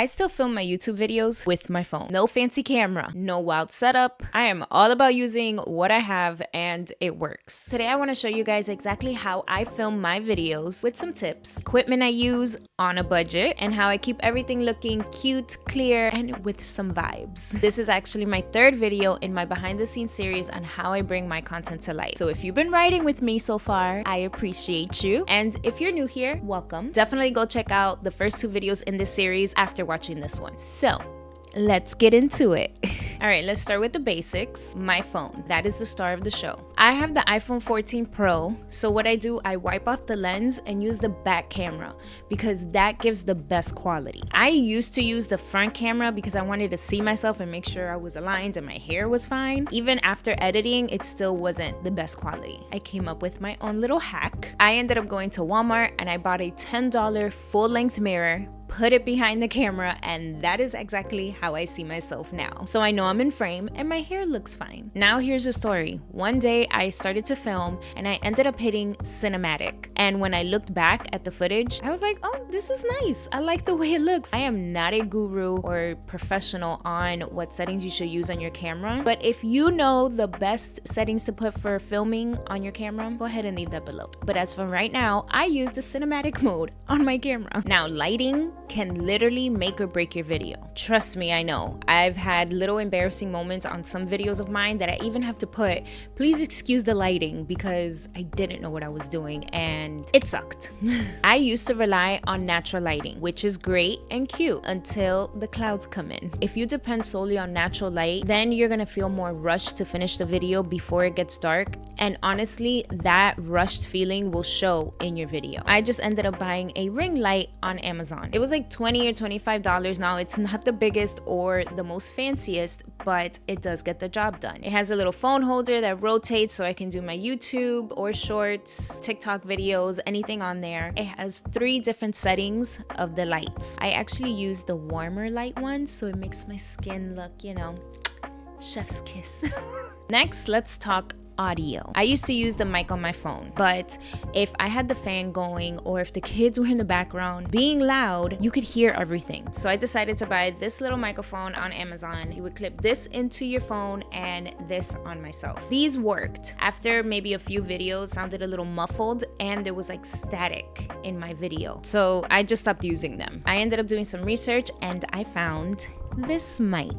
I still film my YouTube videos with my phone. No fancy camera, no wild setup. I am all about using what I have and it works. Today I want to show you guys exactly how I film my videos with some tips, equipment I use on a budget, and how I keep everything looking cute, clear, and with some vibes. This is actually my third video in my behind the scenes series on how I bring my content to life. So if you've been riding with me so far, I appreciate you. And if you're new here, welcome. Definitely go check out the first two videos in this series after watching this one. So let's get into it. All right, let's start with the basics. My phone, that is the star of the show. I have the iPhone 14 Pro, so what I do, I wipe off the lens and use the back camera because that gives the best quality. I used to use the front camera because I wanted to see myself and make sure I was aligned and my hair was fine. Even after editing, it still wasn't the best quality. I came up with my own little hack. I ended up going to Walmart and I bought a $10 full-length mirror, put it behind the camera, and that is exactly how I see myself now. So I know I'm in frame and my hair looks fine. Now here's the story. One day I started to film and I ended up hitting cinematic. And when I looked back at the footage, I was like, oh, this is nice. I like the way it looks. I am not a guru or professional on what settings you should use on your camera, but if you know the best settings to put for filming on your camera, go ahead and leave that below. But as for right now, I use the cinematic mode on my camera. Now lighting can literally make or break your video. Trust me, I know. I've had little embarrassing moments on some videos of mine that I even have to put, please excuse the lighting, because I didn't know what I was doing and it sucked. I used to rely on natural lighting, which is great and cute until the clouds come in. If you depend solely on natural light, then you're gonna feel more rushed to finish the video before it gets dark. And honestly, that rushed feeling will show in your video. I just ended up buying a ring light on Amazon. It was like $20 or $25 now. It's not the biggest or the most fanciest, but it does get the job done. It has a little phone holder that rotates so I can do my YouTube or shorts, TikTok videos, anything on there. It has 3 different settings of the lights. I actually use the warmer light one so it makes my skin look, you know, chef's kiss. Next, let's talk audio. I used to use the mic on my phone, but if I had the fan going or if the kids were in the background being loud, you could hear everything. So I decided to buy this little microphone on Amazon. You would clip this into your phone and this on myself. These worked. After maybe a few videos, sounded a little muffled and there was like static in my video. So I just stopped using them. I ended up doing some research and I found this mic.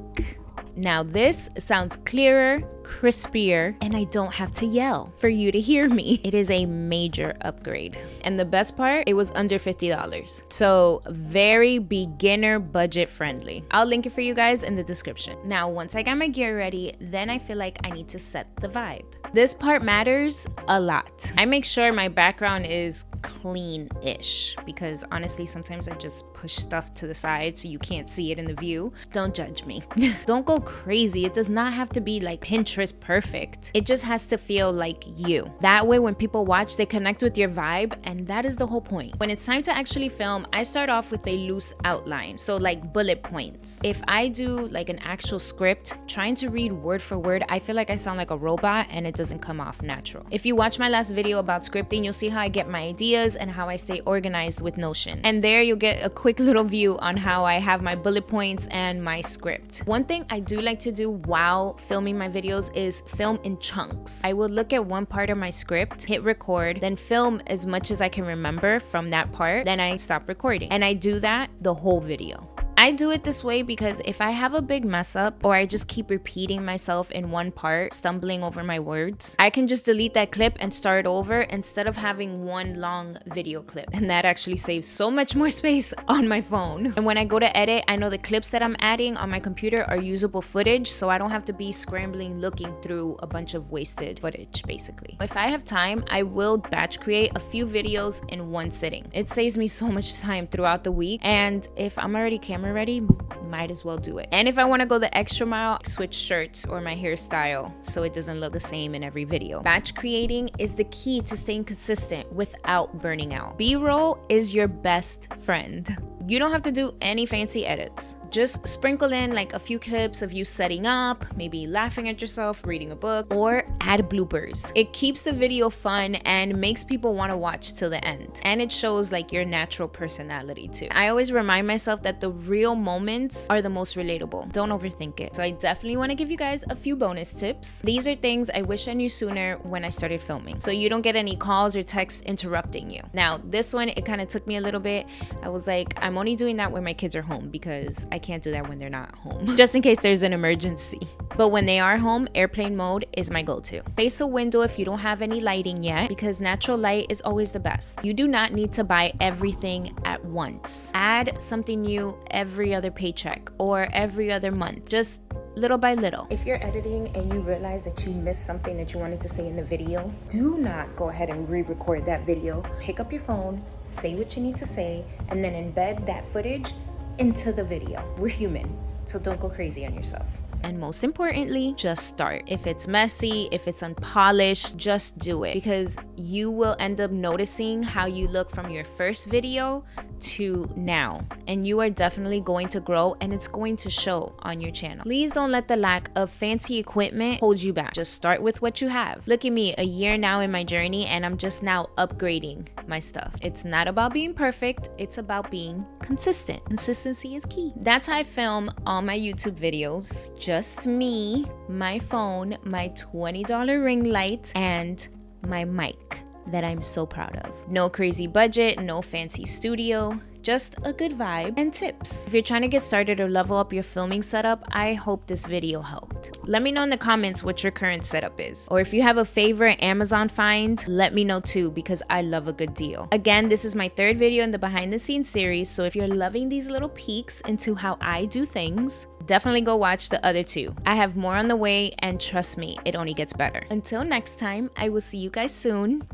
Now this sounds clearer, crispier, and I don't have to yell for you to hear me. It is a major upgrade. And the best part, it was under $50. So very beginner budget friendly. I'll link it for you guys in the description. Now, once I got my gear ready, then I feel like I need to set the vibe. This part matters a lot. I make sure my background is clean-ish because honestly, sometimes I just push stuff to the side so you can't see it in the view. Don't judge me. Don't go crazy. It does not have to be like Pinterest perfect. It just has to feel like you. That way, when people watch, they connect with your vibe, and that is the whole point. When it's time to actually film, I start off with a loose outline, so like bullet points. If I do like an actual script, trying to read word for word, I feel like I sound like a robot and it doesn't come off natural. If you watch my last video about scripting, you'll see how I get my ideas and how I stay organized with Notion. And there you'll get a quick little view on how I have my bullet points and my script. One thing I do like to do while filming my videos is film in chunks. I will look at one part of my script, hit record, then film as much as I can remember from that part, then I stop recording. And I do that the whole video. I do it this way because if I have a big mess up or I just keep repeating myself in one part, stumbling over my words, I can just delete that clip and start over instead of having one long video clip. And that actually saves so much more space on my phone. And when I go to edit, I know the clips that I'm adding on my computer are usable footage, so I don't have to be scrambling looking through a bunch of wasted footage, basically. If I have time, I will batch create a few videos in one sitting. It saves me so much time throughout the week, and if I'm already camera ready, might as well do it. And if I want to go the extra mile, switch shirts or my hairstyle so it doesn't look the same in every video. Batch creating is the key to staying consistent without burning out. B-roll is your best friend. You don't have to do any fancy edits. Just sprinkle in like a few clips of you setting up, maybe laughing at yourself, reading a book, or add bloopers. It keeps the video fun and makes people want to watch till the end. And it shows like your natural personality too. I always remind myself that the real moments are the most relatable. Don't overthink it. So I definitely want to give you guys a few bonus tips. These are things I wish I knew sooner when I started filming, so you don't get any calls or texts interrupting you. Now, this one, it kind of took me a little bit. I was like, I'm only doing that when my kids are home because I can't do that when they're not home, just in case there's an emergency. But when they are home, airplane mode is my go-to. Face a window if you don't have any lighting yet, because natural light is always the best. You do not need to buy everything at once. Add something new every other paycheck or every other month, just little by little. If you're editing and you realize that you missed something that you wanted to say in the video, do not go ahead and re-record that video. Pick up your phone, say what you need to say, and then embed that footage into the video. We're human, so don't go crazy on yourself. And most importantly, just start. If it's messy, if it's unpolished, just do it, because you will end up noticing how you look from your first video to now, and you are definitely going to grow, and it's going to show on your channel. Please don't let the lack of fancy equipment hold you back. Just start with what you have. Look at me, a year now in my journey, and I'm just now upgrading my stuff. It's not about being perfect, it's about being consistent. Consistency is key. That's how I film all my YouTube videos. Just me, my phone, my $20 ring light, and my mic that I'm so proud of. No crazy budget, no fancy studio, just a good vibe and tips. If you're trying to get started or level up your filming setup, I hope this video helped. Let me know in the comments what your current setup is. Or if you have a favorite Amazon find, let me know too, because I love a good deal. Again, this is my third video in the behind the scenes series, so if you're loving these little peeks into how I do things, definitely go watch the other two. I have more on the way, and trust me, it only gets better. Until next time, I will see you guys soon.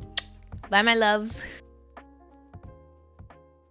Bye, my loves.